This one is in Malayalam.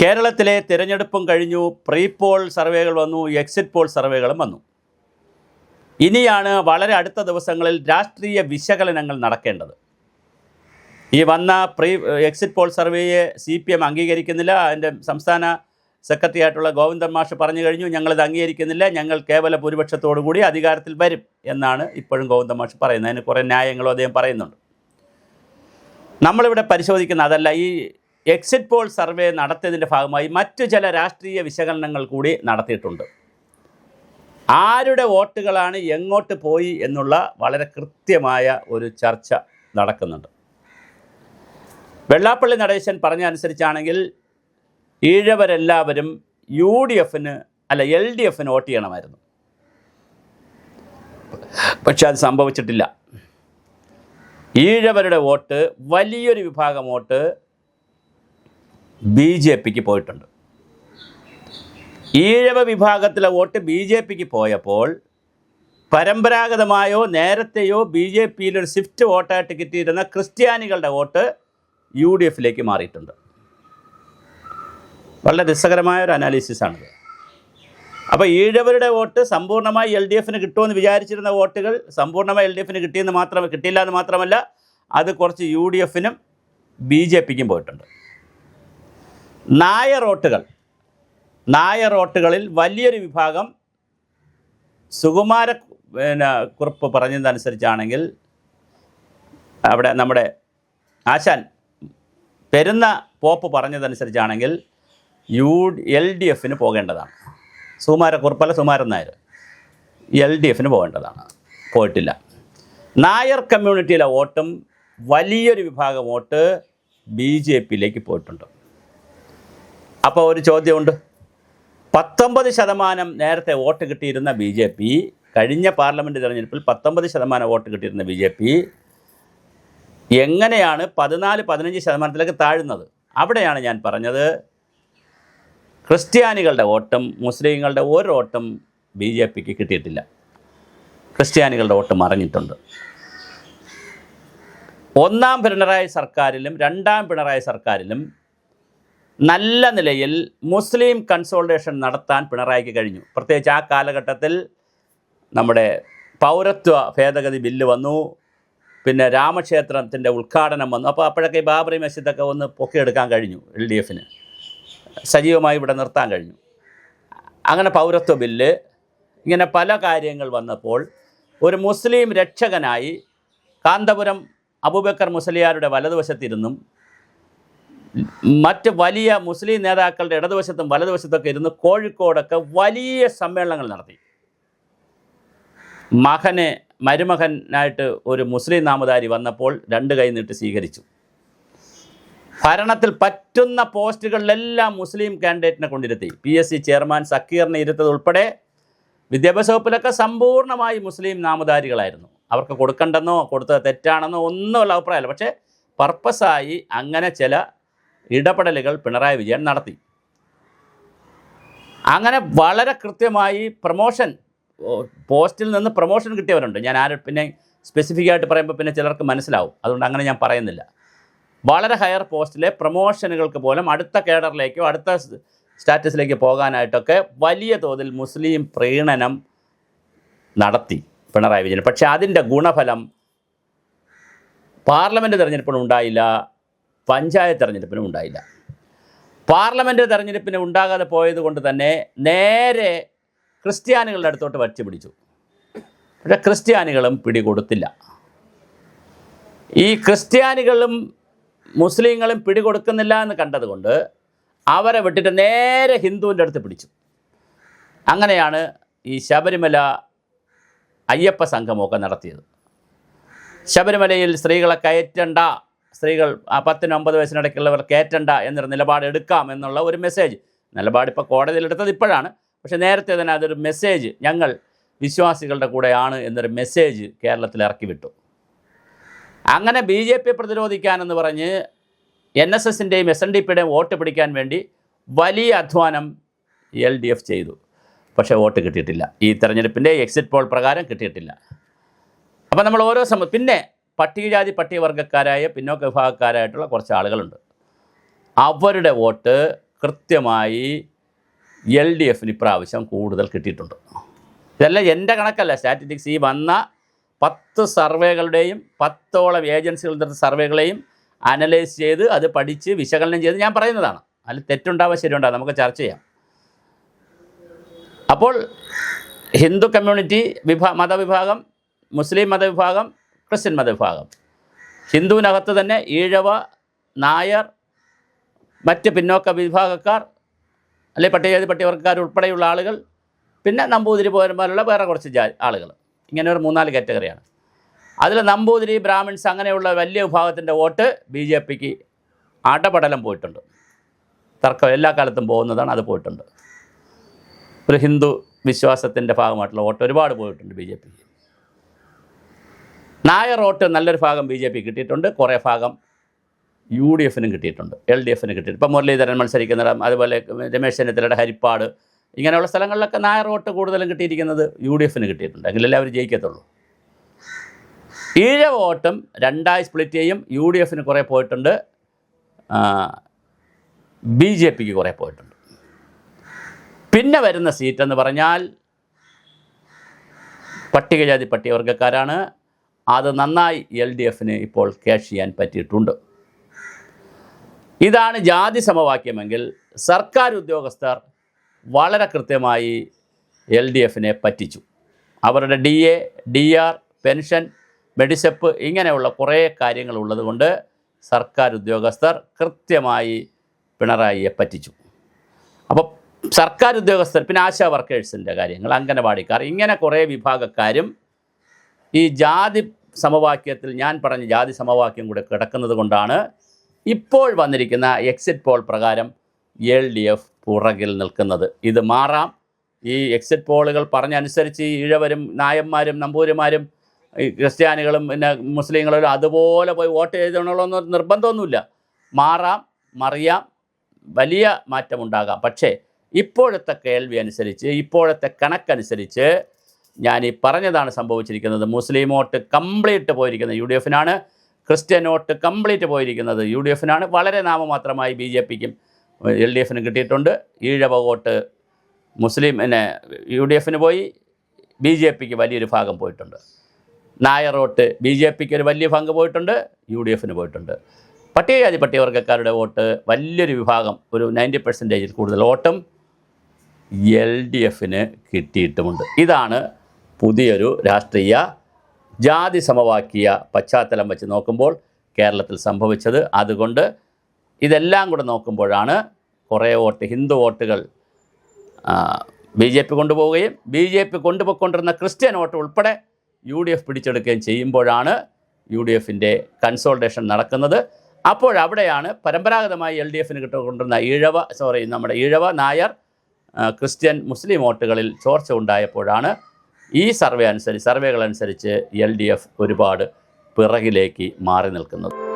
കേരളത്തിലെ തിരഞ്ഞെടുപ്പും കഴിഞ്ഞു, പ്രീ പോൾ സർവേകൾ വന്നു, എക്സിറ്റ് പോൾ സർവേകളും വന്നു. ഇനിയാണ് വളരെ അടുത്ത ദിവസങ്ങളിൽ രാഷ്ട്രീയ വിശകലനങ്ങൾ നടക്കേണ്ടത്. ഈ വന്ന എക്സിറ്റ് പോൾ സർവേയെ CPM അംഗീകരിക്കുന്നില്ല. അതിൻ്റെ സംസ്ഥാന സെക്രട്ടറി ആയിട്ടുള്ള ഗോവിന്ദൻ മാഷ് പറഞ്ഞു കഴിഞ്ഞു, ഞങ്ങളിത് അംഗീകരിക്കുന്നില്ല, ഞങ്ങൾ കേവല ഭൂരിപക്ഷത്തോടു കൂടി അധികാരത്തിൽ വരും എന്നാണ് ഇപ്പോഴും ഗോവിന്ദൻ മാഷ് പറയുന്നത്. അതിന് കുറേ ന്യായങ്ങളും അദ്ദേഹം പറയുന്നുണ്ട്. നമ്മളിവിടെ പരിശോധിക്കുന്ന അതല്ല. ഈ എക്സിറ്റ് പോൾ സർവേ നടത്തിയതിൻ്റെ ഭാഗമായി മറ്റു ചില രാഷ്ട്രീയ വിശകലനങ്ങൾ കൂടി നടത്തിയിട്ടുണ്ട്. ആരുടെ വോട്ടുകളാണ് എങ്ങോട്ട് പോയി എന്നുള്ള വളരെ കൃത്യമായ ഒരു ചർച്ച നടക്കുന്നുണ്ട്. വെള്ളാപ്പള്ളി നടേശൻ പറഞ്ഞ അനുസരിച്ചാണെങ്കിൽ ഈഴവരെല്ലാവരും LDF വോട്ട് ചെയ്യണമായിരുന്നു. പക്ഷെ അത് സംഭവിച്ചിട്ടില്ല. ഈഴവരുടെ വോട്ട്, വലിയൊരു വിഭാഗം വോട്ട് BJPക്ക് പോയിട്ടുണ്ട്. ഈഴവ വിഭാഗത്തിലെ വോട്ട് BJPക്ക് പോയപ്പോൾ പരമ്പരാഗതമായോ നേരത്തെയോ BJPയിലൊരു സ്വിഫ്റ്റ് വോട്ടായിട്ട് കിട്ടിയിരുന്ന ക്രിസ്ത്യാനികളുടെ വോട്ട് UDFിലേക്ക് മാറിയിട്ടുണ്ട്. വളരെ രസകരമായ ഒരു അനാലിസിസാണിത്. അപ്പോൾ ഈഴവരുടെ വോട്ട് സമ്പൂർണ്ണമായി LDFന് കിട്ടുമെന്ന് വിചാരിച്ചിരുന്ന വോട്ടുകൾ സമ്പൂർണ്ണമായി LDFന് കിട്ടിയില്ല എന്ന് മാത്രമല്ല, അത് കുറച്ച് UDFനും BJPക്കും പോയിട്ടുണ്ട്. നായർ വോട്ടുകളിൽ വലിയൊരു വിഭാഗം കുറുപ്പ് പറഞ്ഞതനുസരിച്ചാണെങ്കിൽ, അവിടെ നമ്മുടെ ആശാൻ പെരുന്ന പോപ്പ് പറഞ്ഞതനുസരിച്ചാണെങ്കിൽ LDFന് പോകേണ്ടതാണ്. സുകുമാരൻ നായർ LDFന് പോകേണ്ടതാണ്, പോയിട്ടില്ല. നായർ കമ്മ്യൂണിറ്റിയിലെ വോട്ടും വലിയൊരു വിഭാഗം വോട്ട് BJPയിലേക്ക് പോയിട്ടുണ്ട്. അപ്പോൾ ഒരു ചോദ്യമുണ്ട്. 19% നേരത്തെ വോട്ട് കിട്ടിയിരുന്ന BJP, കഴിഞ്ഞ പാർലമെൻറ്റ് തിരഞ്ഞെടുപ്പിൽ 19% വോട്ട് കിട്ടിയിരുന്ന BJP എങ്ങനെയാണ് 14-15% താഴുന്നത്? അവിടെയാണ് ഞാൻ പറഞ്ഞത്, ക്രിസ്ത്യാനികളുടെ വോട്ടും മുസ്ലിങ്ങളുടെ ഒരു വോട്ടും BJPക്ക് കിട്ടിയിട്ടില്ല. ക്രിസ്ത്യാനികളുടെ വോട്ട് മറഞ്ഞിട്ടുണ്ട്. ഒന്നാം പിണറായി സർക്കാരിലും രണ്ടാം പിണറായി സർക്കാരിലും നല്ല നിലയിൽ മുസ്ലിം കൺസോൾട്ടേഷൻ നടത്താൻ പിണറായിക്ക് കഴിഞ്ഞു. പ്രത്യേകിച്ച് ആ കാലഘട്ടത്തിൽ നമ്മുടെ പൗരത്വ ഭേദഗതി ബില്ല് വന്നു, പിന്നെ രാമക്ഷേത്രത്തിൻ്റെ ഉദ്ഘാടനം വന്നു. അപ്പോൾ അപ്പോഴൊക്കെ ബാബറി മസ്ജിദൊക്കെ ഒന്ന് പൊക്കിയെടുക്കാൻ കഴിഞ്ഞു, LDFന് സജീവമായി ഇവിടെ നിർത്താൻ കഴിഞ്ഞു. അങ്ങനെ പൗരത്വ ബില്ല്, ഇങ്ങനെ പല കാര്യങ്ങൾ വന്നപ്പോൾ ഒരു മുസ്ലിം രക്ഷകനായി കാന്തപുരം അബൂബക്കർ മുസ്ലിയാരുടെ വലതുവശത്തിരുന്നും മറ്റ് വലിയ മുസ്ലിം നേതാക്കളുടെ ഇടതുവശത്തും വലതുവശത്തൊക്കെ ഇരുന്ന് കോഴിക്കോടൊക്കെ വലിയ സമ്മേളനങ്ങൾ നടത്തി. മരുമകനായിട്ട് ഒരു മുസ്ലിം നാമധാരി വന്നപ്പോൾ 2 കൈ നീട്ടി സ്വീകരിച്ചു. ഭരണത്തിൽ പറ്റുന്ന പോസ്റ്റുകളിലെല്ലാം മുസ്ലിം കാൻഡിഡേറ്റിനെ കൊണ്ടിരുത്തി. PSC ചെയർമാൻ സക്കീറിനെ ഇരുത്തത് ഉൾപ്പെടെ വിദ്യാഭ്യാസ വകുപ്പിലൊക്കെ സമ്പൂർണ്ണമായി മുസ്ലിം നാമധാരികളായിരുന്നു. അവർക്ക് കൊടുക്കണ്ടെന്നോ കൊടുത്തത് തെറ്റാണെന്നോ ഒന്നുമുള്ള അഭിപ്രായമല്ല. പക്ഷേ പർപ്പസായി അങ്ങനെ ചില ഇടപെടലുകൾ പിണറായി വിജയൻ നടത്തി. അങ്ങനെ വളരെ കൃത്യമായി പോസ്റ്റിൽ നിന്ന് പ്രൊമോഷൻ കിട്ടിയവരുണ്ട്. ഞാൻ പിന്നെ സ്പെസിഫിക്കായിട്ട് പറയുമ്പോൾ പിന്നെ ചിലർക്ക് മനസ്സിലാവും, അതുകൊണ്ട് അങ്ങനെ ഞാൻ പറയുന്നില്ല. വളരെ ഹയർ പോസ്റ്റിലെ പ്രൊമോഷനുകൾക്ക് പോലും അടുത്ത കേഡറിലേക്കോ അടുത്ത സ്റ്റാറ്റസിലേക്ക് പോകാനായിട്ടൊക്കെ വലിയ തോതിൽ മുസ്ലിം പ്രീണനം നടത്തി പിണറായി വിജയൻ. പക്ഷേ അതിൻ്റെ ഗുണഫലം പാർലമെൻറ്റ് തിരഞ്ഞെടുപ്പിനും ഉണ്ടായില്ല, പഞ്ചായത്ത് തിരഞ്ഞെടുപ്പിനും ഉണ്ടായില്ല. പാർലമെൻറ്റ് തിരഞ്ഞെടുപ്പിന് ഉണ്ടാകാതെ പോയത് കൊണ്ട് തന്നെ നേരെ ക്രിസ്ത്യാനികളുടെ അടുത്തോട്ട് വച്ച് പിടിച്ചു. പക്ഷേ ക്രിസ്ത്യാനികളും പിടികൊടുത്തില്ല. ഈ ക്രിസ്ത്യാനികളും മുസ്ലിങ്ങളും പിടികൊടുക്കുന്നില്ല എന്ന് കണ്ടതുകൊണ്ട് അവരെ വിട്ടിട്ട് നേരെ ഹിന്ദുവിൻ്റെ അടുത്ത് പിടിച്ചു. അങ്ങനെയാണ് ഈ ശബരിമല അയ്യപ്പ സംഘമൊക്കെ നടത്തിയത്. ശബരിമലയിൽ സ്ത്രീകളെ കയറ്റണ്ട, സ്ത്രീകൾ 10-9 വയസ്സിനിടയ്ക്കുള്ളവർ കയറ്റണ്ട എന്നൊരു നിലപാട് എടുക്കാം എന്നുള്ള ഒരു മെസ്സേജ്. നിലപാടിപ്പോൾ കോടതിയിലെടുത്തത് ഇപ്പോഴാണ്, പക്ഷേ നേരത്തെ തന്നെ അതൊരു മെസ്സേജ്, ഞങ്ങൾ വിശ്വാസികളുടെ കൂടെയാണ് എന്നൊരു മെസ്സേജ് കേരളത്തിൽ ഇറക്കി വിട്ടു. അങ്ങനെ BJP പ്രതിരോധിക്കാനെന്ന് പറഞ്ഞ് NSSൻ്റെയും SNDPയുടെയും വോട്ട് പിടിക്കാൻ വേണ്ടി വലിയ അധ്വാനം LDF ചെയ്തു. പക്ഷേ വോട്ട് കിട്ടിയിട്ടില്ല. ഈ തെരഞ്ഞെടുപ്പിൻ്റെ എക്സിറ്റ് പോൾ പ്രകാരം കിട്ടിയിട്ടില്ല. അപ്പോൾ നമ്മൾ പിന്നെ പട്ടികജാതി പട്ടികവർഗ്ഗക്കാരായ പിന്നോക്ക വിഭാഗക്കാരായിട്ടുള്ള കുറച്ച് ആളുകളുണ്ട്. അവരുടെ വോട്ട് കൃത്യമായി LDF ഇപ്രാവശ്യം കൂടുതൽ കിട്ടിയിട്ടുണ്ട്. ഇതെല്ലാം എൻ്റെ കണക്കല്ല, സ്റ്റാറ്റിസ്റ്റിക്സ് ഈ വന്ന 10 സർവേകളുടെയും 10ഓളം ഏജൻസികളുടെ സർവേകളെയും അനലൈസ് ചെയ്ത് അത് പഠിച്ച് വിശകലനം ചെയ്ത് ഞാൻ പറയുന്നതാണ്. അതിൽ തെറ്റുണ്ടാവാൻ ശരിയുണ്ടാകും, നമുക്ക് ചർച്ച ചെയ്യാം. അപ്പോൾ ഹിന്ദു കമ്മ്യൂണിറ്റി മതവിഭാഗം, മുസ്ലിം മതവിഭാഗം, ക്രിസ്ത്യൻ മതവിഭാഗം, ഹിന്ദുവിനകത്ത് തന്നെ ഈഴവ, നായർ, മറ്റ് പിന്നോക്ക വിഭാഗക്കാർ, അല്ലെങ്കിൽ പട്ടികജാതി പട്ടികവർഗക്കാർ ഉൾപ്പെടെയുള്ള ആളുകൾ, പിന്നെ നമ്പൂതിരി പോലുള്ള വേറെ കുറച്ച് ആളുകൾ, ഇങ്ങനെ ഒരു 3-4 കാറ്റഗറിയാണ്. അതിൽ നമ്പൂതിരി, ബ്രാഹ്മിൺസ് അങ്ങനെയുള്ള വലിയ വിഭാഗത്തിൻ്റെ വോട്ട് BJPക്ക് അടപടലം പോയിട്ടുണ്ട്. തർക്കം എല്ലാ കാലത്തും പോകുന്നതാണ്, അത് പോയിട്ടുണ്ട്. ഒരു ഹിന്ദു വിശ്വാസത്തിൻ്റെ ഭാഗമായിട്ടുള്ള വോട്ട് ഒരുപാട് പോയിട്ടുണ്ട് BJPക്ക്. നായർ വോട്ട് നല്ലൊരു ഭാഗം BJP കിട്ടിയിട്ടുണ്ട്, കുറേ ഭാഗം UDFനും കിട്ടിയിട്ടുണ്ട്, LDFന് കിട്ടിയിട്ടുണ്ട്. ഇപ്പോൾ മുരളീധരൻ മത്സരിക്കുന്നിടം, അതുപോലെ രമേശ് ചെന്നിത്തലയുടെ ഹരിപ്പാട്, ഇങ്ങനെയുള്ള സ്ഥലങ്ങളിലൊക്കെ നായർ വോട്ട് കൂടുതലും കിട്ടിയിരിക്കുന്നത് UDFന് കിട്ടിയിട്ടുണ്ട്. എങ്കിലല്ലേ അവർ ജയിക്കത്തുള്ളൂ. ഈഴവ വോട്ടും 2ആയി സ്പ്ലിറ്റ് ചെയ്യും. UDFന് കുറേ പോയിട്ടുണ്ട്, BJPക്ക് കുറേ പോയിട്ടുണ്ട്. പിന്നെ വരുന്ന സീറ്റെന്ന് പറഞ്ഞാൽ പട്ടികജാതി പട്ടികവർഗക്കാരാണ്. അത് നന്നായി LDFന് ഇപ്പോൾ ക്യാഷ് ചെയ്യാൻ പറ്റിയിട്ടുണ്ട്. ഇതാണ് ജാതി സമവാക്യമെങ്കിൽ സർക്കാർ ഉദ്യോഗസ്ഥർ വളരെ കൃത്യമായി LDFനെ പറ്റിച്ചു. അവരുടെ DA, DR, പെൻഷൻ, മെഡിസെപ്പ് ഇങ്ങനെയുള്ള കുറേ കാര്യങ്ങളുള്ളത് കൊണ്ട് സർക്കാർ ഉദ്യോഗസ്ഥർ കൃത്യമായി പിണറായിയെ പറ്റിച്ചു. അപ്പോൾ സർക്കാർ ഉദ്യോഗസ്ഥർ, പിന്നെ ആശാ വർക്കേഴ്സിൻ്റെ കാര്യങ്ങൾ, അംഗനവാടിക്കാർ, ഇങ്ങനെ കുറേ വിഭാഗക്കാരും ഈ ജാതി സമവാക്യത്തിൽ, ഞാൻ പറഞ്ഞ ജാതി സമവാക്യം കൂടെ കിടക്കുന്നത് കൊണ്ടാണ് ഇപ്പോൾ വന്നിരിക്കുന്ന എക്സിറ്റ് പോൾ പ്രകാരം LDF പുറകിൽ നിൽക്കുന്നത്. ഇത് മാറാം. ഈ എക്സിറ്റ് പോളുകൾ പറഞ്ഞനുസരിച്ച് ഈഴവരും നായന്മാരും നമ്പൂരിമാരും ക്രിസ്ത്യാനികളും പിന്നെ മുസ്ലിങ്ങളും അതുപോലെ പോയി വോട്ട് ചെയ്തോളൊന്നും നിർബന്ധമൊന്നുമില്ല. മാറാം, മറിയാം, വലിയ മാറ്റമുണ്ടാകാം. പക്ഷേ ഇപ്പോഴത്തെ കേൾവി അനുസരിച്ച്, ഇപ്പോഴത്തെ കണക്കനുസരിച്ച് ഞാൻ ഈ പറഞ്ഞതാണ് സംഭവിച്ചിരിക്കുന്നത്. മുസ്ലിം വോട്ട് കംപ്ലീറ്റ് പോയിരിക്കുന്നത് UDFനാണ്, ക്രിസ്ത്യൻ വോട്ട് കംപ്ലീറ്റ് പോയിരിക്കുന്നത് UDFനാണ്. വളരെ നാമമാത്രമായി BJPക്കും LDFനും കിട്ടിയിട്ടുണ്ട്. ഈഴവ വോട്ട് UDFന് പോയി, BJPക്ക് വലിയൊരു ഭാഗം പോയിട്ടുണ്ട്. നായർ വോട്ട് BJPക്ക് ഒരു വലിയ പങ്ക് പോയിട്ടുണ്ട്, UDFന് പോയിട്ടുണ്ട്. പട്ടികജാതി പട്ടികവർഗക്കാരുടെ വോട്ട് വലിയൊരു വിഭാഗം, ഒരു 90% കൂടുതൽ വോട്ടും LDFന് കിട്ടിയിട്ടുമുണ്ട്. ഇതാണ് പുതിയൊരു രാഷ്ട്രീയ ജാതി സമവാക്യ പശ്ചാത്തലം വെച്ച് നോക്കുമ്പോൾ കേരളത്തിൽ സംഭവിച്ചത്. അതുകൊണ്ട് ഇതെല്ലാം കൂടെ നോക്കുമ്പോഴാണ് കുറേ വോട്ട്, ഹിന്ദു വോട്ടുകൾ BJP കൊണ്ടുപോവുകയും BJP കൊണ്ടുപോയിക്കൊണ്ടിരുന്ന ക്രിസ്ത്യൻ വോട്ട് ഉൾപ്പെടെ UDF പിടിച്ചെടുക്കുകയും ചെയ്യുമ്പോഴാണ് UDFൻ്റെ കൺസോൾട്ടേഷൻ നടക്കുന്നത്. അപ്പോഴവിടെയാണ് പരമ്പരാഗതമായി LDFന് കിട്ടിക്കൊണ്ടിരുന്ന നമ്മുടെ ഈഴവ, നായർ, ക്രിസ്ത്യൻ, മുസ്ലിം വോട്ടുകളിൽ ചോർച്ച ഉണ്ടായപ്പോഴാണ് ഈ സർവേകളനുസരിച്ച് LDF ഒരുപാട് പിറകിലേക്ക് മാറി നിൽക്കുന്നത്.